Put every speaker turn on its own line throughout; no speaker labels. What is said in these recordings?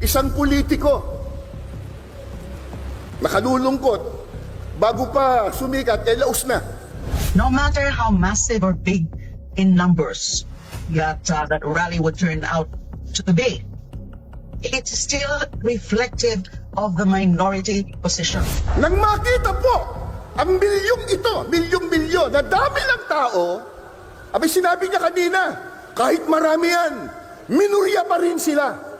Isang politiko, nakalulungkot, bago pa sumikat, laos na.
No matter how massive or big in numbers that rally would turn out to be, it's still reflective of the minority position.
Nang makita po ang milyong ito, milyong-milyon, na dami ng tao, abay sinabi niya kanina, kahit marami yan, minorya pa rin sila.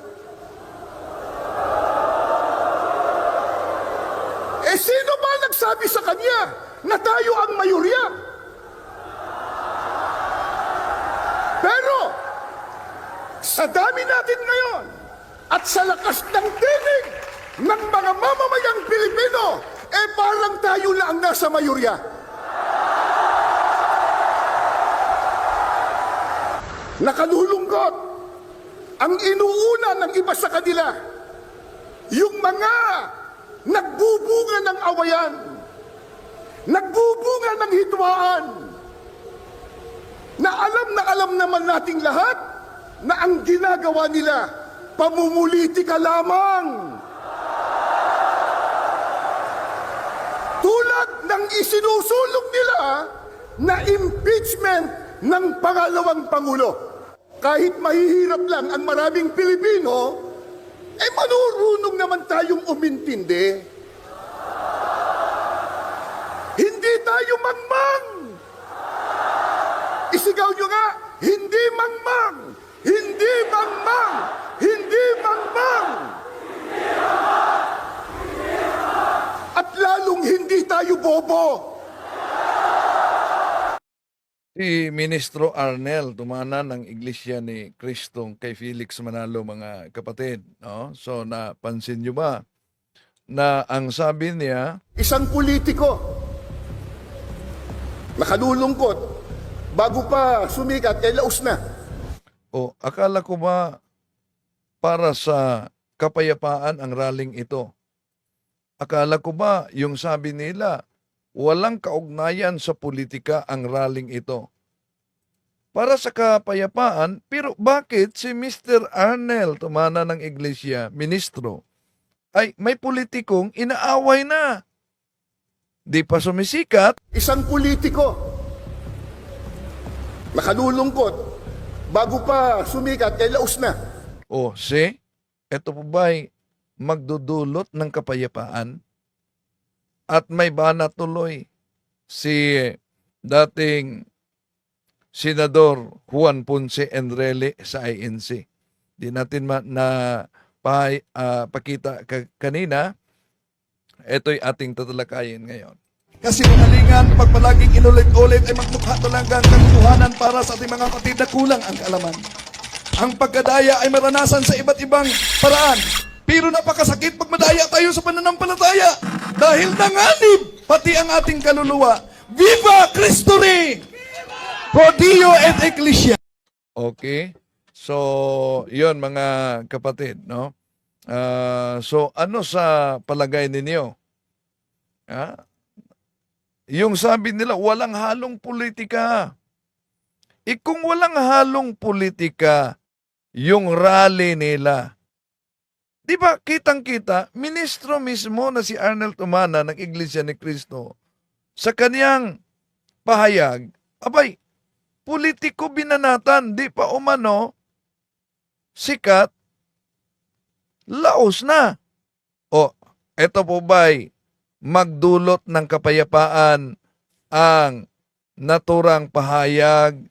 Sino ba nagsabi sa kanya na tayo ang mayorya? Pero, sa dami natin ngayon, at sa lakas ng tinig ng mga mamamayang Pilipino, parang tayo na ang nasa mayorya. Nakalulungkot, ang inuuna ng iba sa kanila, yung mga nagbubunga ng awayan, nagbubunga ng hitwaan, na alam naman nating lahat na ang ginagawa nila, pamumulitika lamang. Tulad ng isinusulong nila na impeachment ng pangalawang Pangulo. Kahit mahihirap lang ang maraming Pilipino, manurunong naman tayong umintindi. Hindi tayo mangmang. Isigaw nyo nga, hindi mangmang, hindi mangmang, hindi mangmang. At lalong hindi tayo bobo.
Si Ministro Arnel tumana ng Iglesia ni Cristo kay Felix Manalo, mga kapatid. No? So napansin nyo ba na ang sabi niya,
Isang politiko, nakalulungkot, bago pa sumikat, laos na.
o akala ko ba para sa kapayapaan ang rallying ito? Akala ko ba yung sabi nila, walang kaugnayan sa politika ang rallying ito? Para sa kapayapaan, pero bakit si Mr. Arnel tumana ng Iglesia, ministro, ay may politikong inaaway na? Di pa sumisikat,
Isang politiko, nakalulungkot, bago pa sumikat, laos na.
o eto po ba'y magdudulot ng kapayapaan? At may bana tuloy si dating Senador Juan Ponce Enrile sa INC. Di natin pakita kanina. Ito'y ating tatalakayin ngayon.
Kasinungalingan, pag palaging inulit-ulit ay magmukha talaga ang katotohanan para sa ating mga kapatid na kulang ang kaalaman. Ang pagkadaya ay maranasan sa iba't ibang paraan. Pero napakasakit pag madaya tayo sa pananampalataya. Dahil nanganib pati ang ating kaluluwa. Viva Cristo Rey! Pro Dio et Ecclesia.
Okay? So, yon mga kapatid, no? So, ano sa palagay ninyo? Yung sabi nila, walang halong politika. Kung walang halong politika, yung rally nila, di ba, kitang-kita, ministro mismo na si Arnel Tumana ng Iglesia ni Cristo, sa kaniyang pahayag, abay, politiko binanatan, di pa umano, sikat, laos na. O, eto po ba'y magdulot ng kapayapaan ang naturang pahayag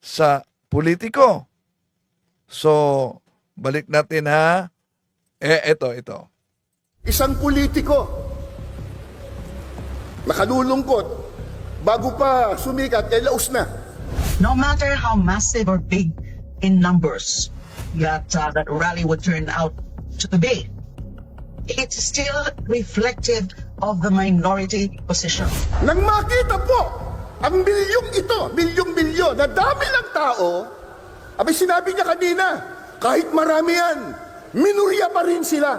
sa politiko? So, balik natin ha. Ito.
Isang politiko, nakalulungkot, bago pa sumikat, laos na.
No matter how massive or big in numbers that rally would turn out to be, it's still reflective of the minority position.
Nang makita po ang milyong ito, milyong-milyon, na dami ng tao, abay sinabi niya kanina, kahit marami yan, minorya pa rin sila.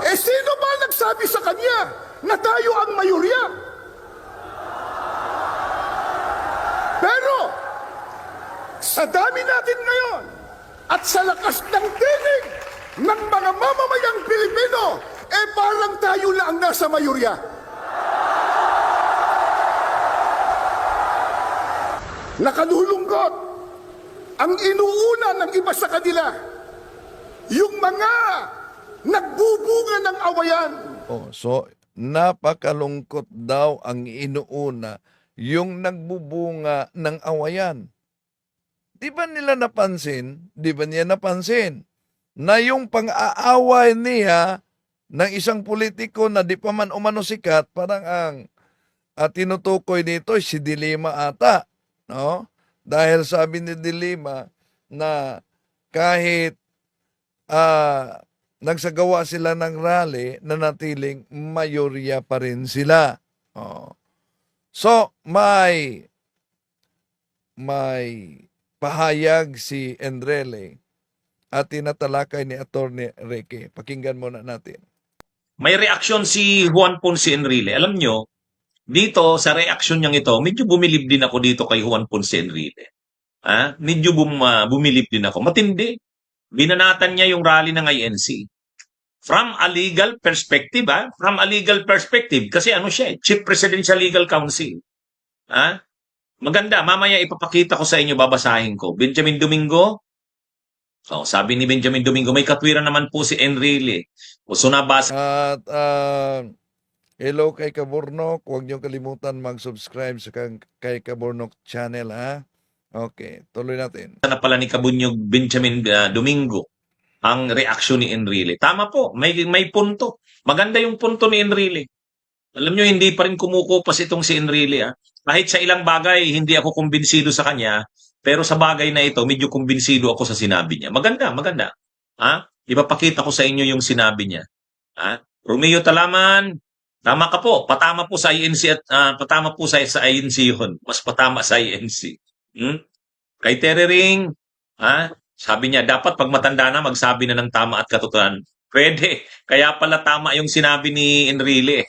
Sino ba nagsabi sa kanya na tayo ang mayorya? Pero, Sa dami natin ngayon at sa lakas ng tinig ng mga mamamayang Pilipino, parang tayo lang ang nasa mayorya. Nakalulungkot ang inuuna ng iba sa kanila, yung mga nagbubunga ng awayan.
Oh, so napakalungkot daw ang inuuna, yung nagbubunga ng awayan. Di ba nila napansin? Di ba niya napansin na yung pang-aaway niya ng isang politiko na di pa man umano sikat, parang ang tinutukoy nito si Dilima ata, no? Dahil sabi ni Dilima na kahit nagsagawa sila ng rally, nanatiling mayorya pa rin sila. Oh. So, may pahayag si Enrile at tinatalakay ni Attorney Reque. Pakinggan muna natin.
May reaksyon si Juan Ponce Enrile. Alam nyo, dito sa reaksyon niyang ito, medyo bumilib din ako dito kay Juan Ponce Enrile. Medyo bumilib din ako. Matindi. Binanatan niya yung rally ng INC. From a legal perspective, From a legal perspective. Kasi ano siya, Chief Presidential Legal Counsel. Maganda. Mamaya ipapakita ko sa inyo, babasahin ko. Benjamin Domingo. Sabi ni Benjamin Domingo, may katwiran naman po si Enrile. So nabasa
At hello kay Kaburnok. Huwag niyo kalimutan mag-subscribe sa kay Kaburnok channel, ha? Okay, tuloy natin.
na pala ni Kabunyog Benjamin Domingo ang reaksyon ni Enrile. Tama po, may punto. Maganda yung punto ni Enrile. Alam nyo, hindi pa rin kumukupas itong si Enrile. Kahit sa ilang bagay, hindi ako kumbinsido sa kanya, pero sa bagay na ito, medyo kumbinsido ako sa sinabi niya. Maganda, maganda. Ipapakita ko sa inyo yung sinabi niya. Romeo Talaman, tama ka po. Patama po sa INC at patama po sa INC yun. Mas patama sa INC. Kay Terering, sabi niya, dapat pag matanda na, magsabi na ng tama at katotohanan. Pwede. Kaya pala tama yung sinabi ni Enrile.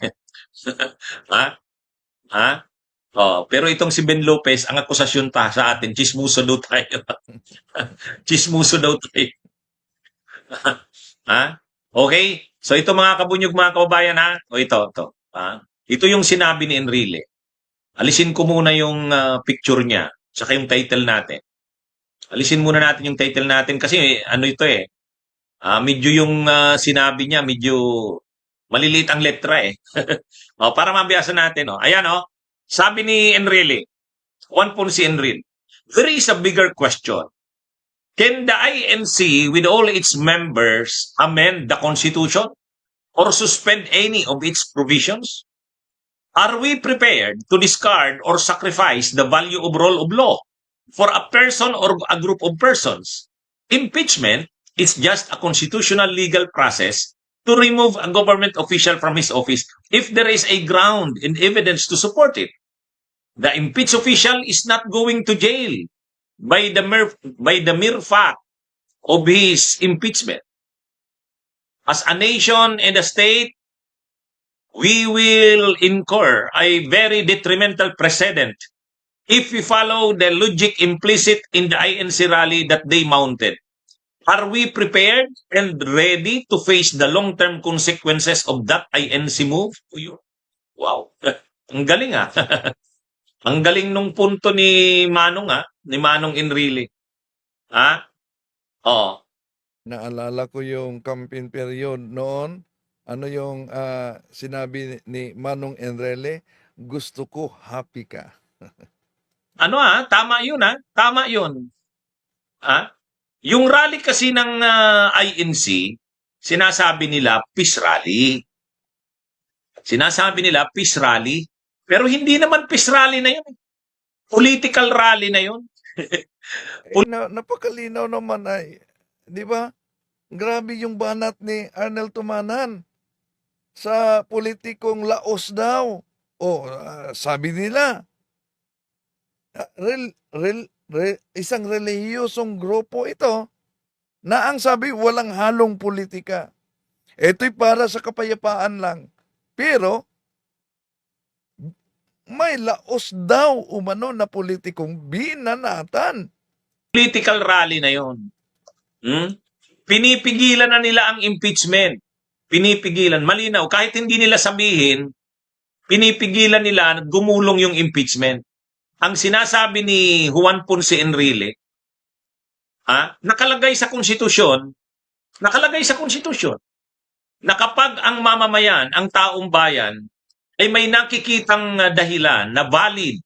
Pero itong si Ben Lopez, ang akusasyon pa sa atin, chismuso daw tayo. Chismuso daw tayo. Okay? So ito mga kabunyog, mga kababayan, ito. Ito yung sinabi ni Enrile. Alisin ko muna yung picture niya, saka yung title natin. Alisin muna natin yung title natin kasi ano ito medyo yung sinabi niya, medyo maliliit ang letra para mabiyasa natin. Ayan sabi ni Enrile, Juan Ponce Enrile, there is a bigger question. Can the INC with all its members amend the Constitution or suspend any of its provisions? Are we prepared to discard or sacrifice the value of rule of law for a person or a group of persons? Impeachment is just a constitutional legal process to remove a government official from his office if there is a ground and evidence to support it. The impeached official is not going to jail by the mere fact of his impeachment. As a nation and a state, we will incur a very detrimental precedent if we follow the logic implicit in the INC rally that they mounted. Are we prepared and ready to face the long-term consequences of that INC move? Wow. Ang galing Ang galing nung punto ni Manong Enrile.
Naalala ko yung campaign period noon. Ano yung sinabi ni Manong Enrile? Gusto ko happy ka.
Tama yun Tama yun. Yung rally kasi ng INC, sinasabi nila peace rally. Sinasabi nila peace rally. Pero hindi naman peace rally na yun. Political rally na yun.
Napakalinaw naman di ba? Grabe yung banat ni Arnel Tumanan sa politikong Laos daw. Sabi nila, isang relihiyosong grupo ito na ang sabi walang halong politika. Ito'y para sa kapayapaan lang. Pero, may Laos daw umano na politikong binanatan
Political rally na yon. Pinipigilan na nila ang impeachment. Pinipigilan. Malinaw. Kahit hindi nila sabihin, pinipigilan nila na gumulong yung impeachment. Ang sinasabi ni Juan Ponce Enrile, nakalagay sa konstitusyon, na kapag ang mamamayan, ang taong bayan, ay may nakikitang dahilan na valid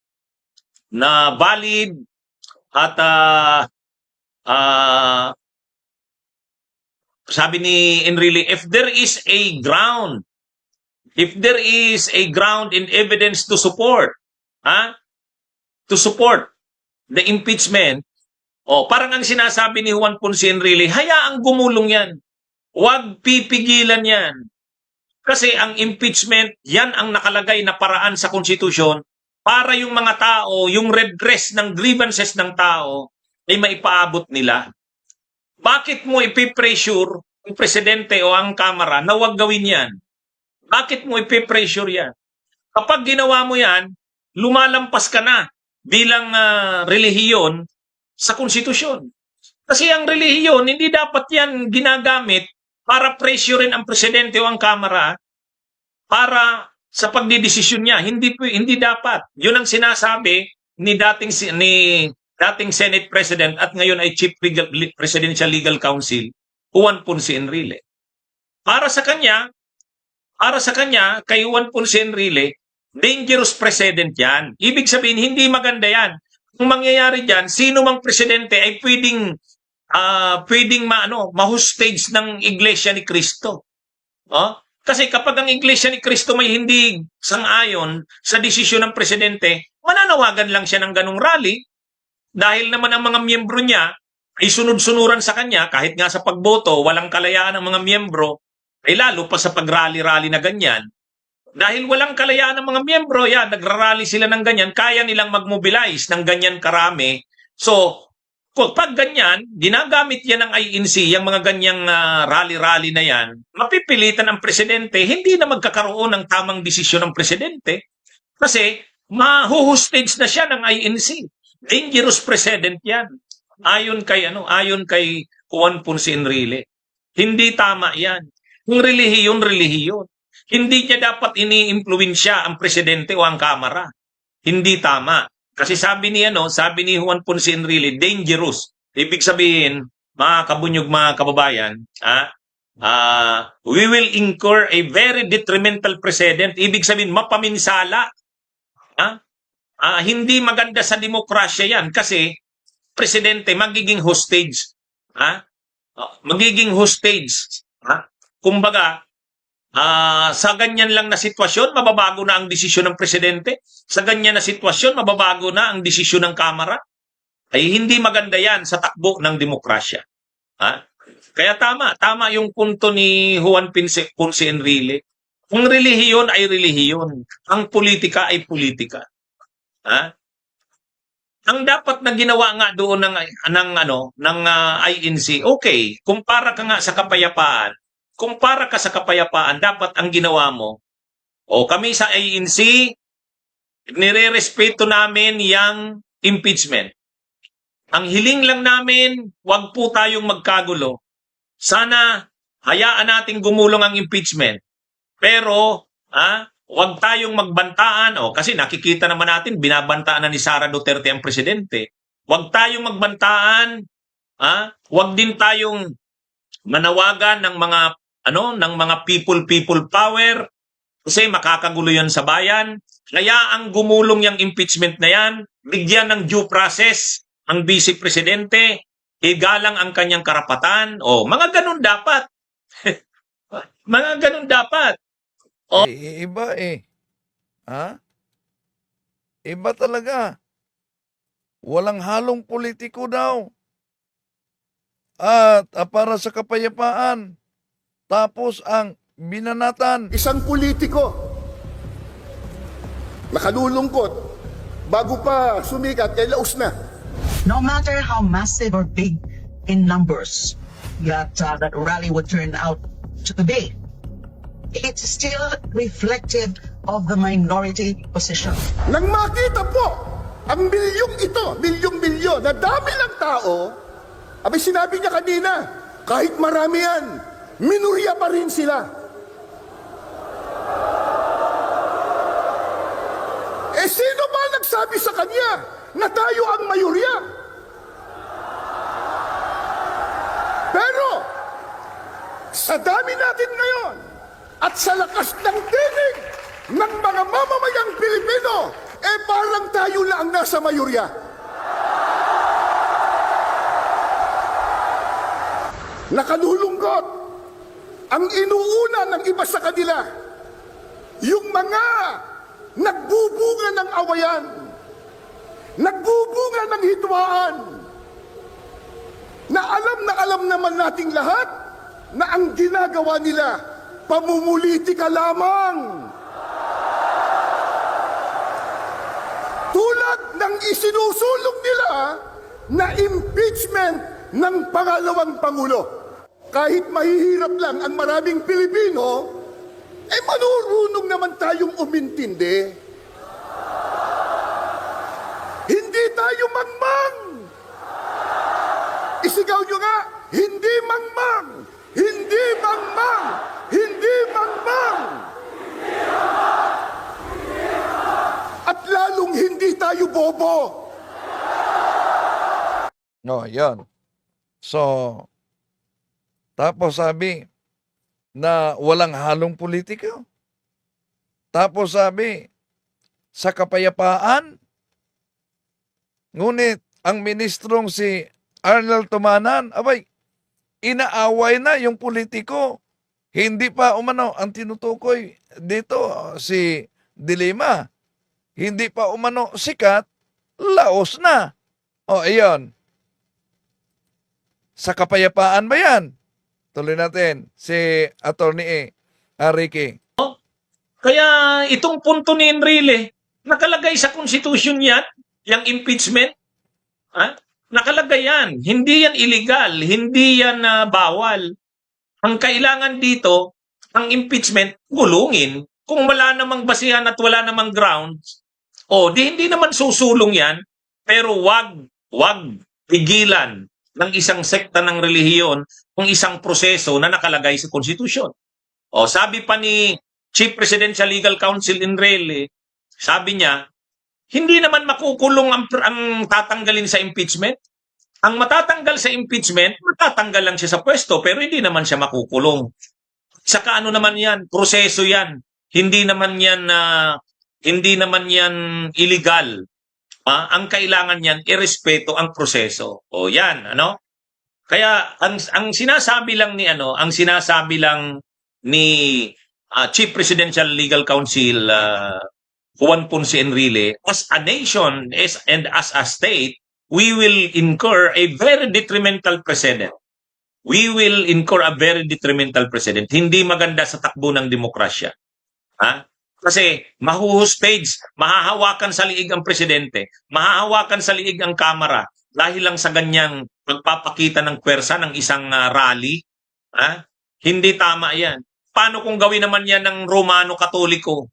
at sabi ni Enrile, if there is a ground in evidence to support the impeachment, parang ang sinasabi ni Juan Ponce Enrile, hayaang gumulong yan. Huwag pipigilan yan. Kasi ang impeachment, yan ang nakalagay na paraan sa konstitusyon para yung mga tao, yung redress ng grievances ng tao, ay maipaabot nila. Bakit mo ipipressure ang presidente o ang kamara na huwag gawin yan? Bakit mo ipipressure yan? Kapag ginawa mo yan, lumalampas ka na bilang relihiyon sa konstitusyon. Kasi ang relihiyon, hindi dapat yan ginagamit para pressurein ang presidente o ang kamara para sa pagdidesisyon niya. Hindi dapat. Yun ang sinasabi ni dating Senate President at ngayon ay Chief Presidential Legal Counsel, Juan Ponce Enrile. Para sa kanya, kay Juan Ponce Enrile, dangerous precedent yan. Ibig sabihin, hindi maganda yan. Kung mangyayari dyan, sino mang presidente ay pwedeng ma-hostage ng Iglesia ni Cristo. Kasi kapag ang Iglesia ni Cristo may hindi sang-ayon sa desisyon ng presidente, mananawagan lang siya ng ganung rally dahil naman ang mga miyembro niya ay sunod-sunuran sa kanya kahit nga sa pagboto, walang kalayaan ng mga miyembro, ay lalo pa sa pag-rally-rally na ganyan. Dahil walang kalayaan ng mga miyembro, nagrarally sila ng ganyan, kaya nilang mag-mobilize ng ganyan karami. So, pag ganyan, ginagamit yan ng INC, yung mga ganyang rally-rally na yan, mapipilitan ang presidente, hindi na magkakaroon ng tamang desisyon ng presidente kasi mahuhostage na siya ng INC. Dangerous precedent yan. Ayon kay Juan Ponce Enrile. Hindi tama yan. Yung relihiyon. Hindi niya dapat ini-impluwensya ang presidente o ang kamara. Hindi tama. Kasi sabi ni Juan Ponce Enrile, dangerous. Ibig sabihin, mga kabunyog, mga kababayan, we will incur a very detrimental precedent. Ibig sabihin, mapaminsala. Hindi maganda sa demokrasya yan kasi presidente magiging hostage. Magiging hostage. Kumbaga, sa ganyan lang na sitwasyon, mababago na ang desisyon ng presidente. Sa ganyan na sitwasyon, mababago na ang desisyon ng kamara. Ay hindi maganda yan sa takbo ng demokrasya. Kaya tama yung punto ni Juan Ponce Enrile. Ang relihiyon ay relihiyon. Ang politika ay politika. Ang dapat na ginawa nga doon ng INC, okay, kumpara ka nga sa kapayapaan. Kumpara ka sa kapayapaan, dapat ang ginawa mo, kami sa ANC, nire-respeto namin yung impeachment. Ang hiling lang namin, wag po tayong magkagulo. Sana hayaan nating gumulong ang impeachment. Pero, wag tayong magbantaan. Kasi nakikita naman natin, binabantaan na ni Sara Duterte ang presidente. Wag tayong magbantaan. Wag din tayong manawagan ng mga people power kasi makakagulo yan sa bayan. Kaya ang gumulong yung impeachment na yan, bigyan ng due process ang vice presidente, igalang ang kanyang karapatan. Mga ganun dapat. Mga ganun dapat.
Iba Iba talaga. Walang halong politiko daw. At para sa kapayapaan. Tapos ang binanatan.
Isang politiko, nakalulungkot, bago pa sumikat, laos na.
No matter how massive or big in numbers that rally would turn out to be, it's still reflective of the minority position.
Nang makita po Ang milyong ito, milyong-milyon, na dami ng tao, abay sinabi niya kanina, kahit marami yan, minurya pa rin sila. Eh sino ba nagsabi sa kanya na tayo ang mayorya? Pero, sa dami natin ngayon, at sa lakas ng tinig ng mga mamamayang Pilipino, eh parang tayo lang ang nasa mayorya. Nakalulungkot ang inuuna ng iba sa kanila, yung mga nagbubunga ng awayan, nagbubunga ng hitwaan, na alam naman nating lahat na ang ginagawa nila, pamumulitika lamang. Tulad ng isinusulong nila na impeachment ng pangalawang Pangulo. Kahit mahihirap lang ang maraming Pilipino, eh manurunong naman tayong umintindi. Hindi tayo mangmang. Isigaw nyo nga, hindi mangmang, hindi mangmang, hindi mangmang. At lalong hindi tayo bobo.
No, yan. So, tapos sabi na walang halong politika. Tapos sabi, sa kapayapaan, ngunit ang ministrong si Arnel Tumanan, abay, inaaway na yung politiko. Hindi pa umano ang tinutukoy dito si Dilima. Hindi pa umano sikat, laos na. O, ayun. Sa kapayapaan ba yan? Tuloy natin, si Atty. Ricky.
Kaya itong punto ni Enrile, nakalagay sa konstitusyon yan, yung impeachment. Ha? Nakalagay yan. Hindi yan illegal. Hindi yan bawal. Ang kailangan dito, ang impeachment, gulungin. Kung wala namang basihan at wala namang grounds, hindi naman susulong yan, pero wag pigilan ng isang sekta ng relihiyon kung isang proseso na nakalagay sa konstitusyon. Sabi pa ni Chief Presidential Legal Counsel Enrile, sabi niya, hindi naman makukulong ang tatanggalin sa impeachment. Ang matatanggal sa impeachment, matatanggal lang siya sa pwesto, pero hindi naman siya makukulong. Saka ano naman yan, proseso yan. Hindi naman yan illegal. Ang kailangan yan, irespeto ang proseso. Yan, ano? Kaya ang sinasabi lang ni Chief Presidential Legal Counsel Juan Ponce Enrile, as a nation and as a state, we will incur a very detrimental precedent. We will incur a very detrimental precedent. Hindi maganda sa takbo ng demokrasya. Kasi mahuhustage, mahahawakan sa liig ang presidente, mahahawakan sa liig ang kamara dahil lang sa ganyang pagpapakita ng pwersa ng isang rally. Hindi tama yan. Paano kung gawin naman yan ng Romano-Katoliko?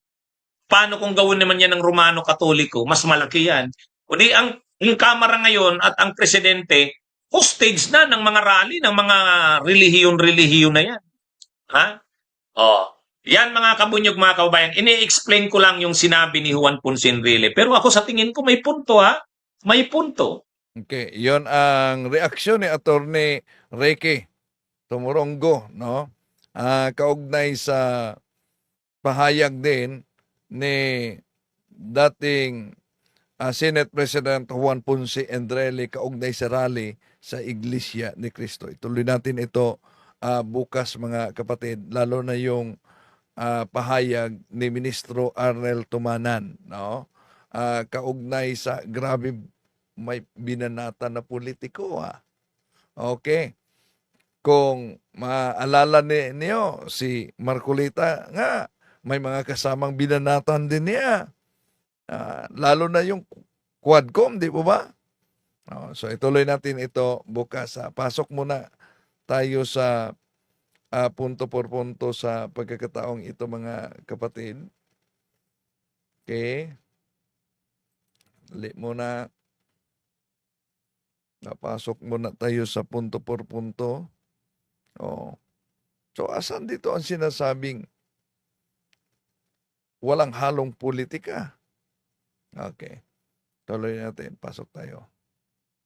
Paano kung gawin naman yan ng Romano-Katoliko? Mas malaki yan. Kundi ang kamara ngayon at ang presidente, hostage na ng mga rally, ng mga relihiyon na yan. Yan mga kabunyog, mga kababayan. Ini-explain ko lang yung sinabi ni Juan Ponce Enrile. Pero ako sa tingin ko may punto, May punto.
Okay, yon ang reaksyon ni Atty. Ricky Tumurongo, no? Kaugnay sa pahayag din ni dating Senate President Juan Ponce Enrile kaugnay sa rally sa Iglesia ni Cristo. Ituloy natin ito bukas, mga kapatid, lalo na yung pahayag ni Ministro Arnel Tumanan, no? Kaugnay sa grabe may binanata na politiko, Okay. Kung maalala niyo, si Marcolita nga, may mga kasamang binanatan din niya. Lalo na yung Quadcom, di po ba? So ituloy natin ito bukas. Pasok muna tayo sa punto por punto sa pagkakataong ito, mga kapatid. Okay. Dali muna. Napasok muna tayo sa punto por punto. Oh. So, asan dito ang sinasabing walang halong politika? Okay. Tuloy natin. Pasok tayo.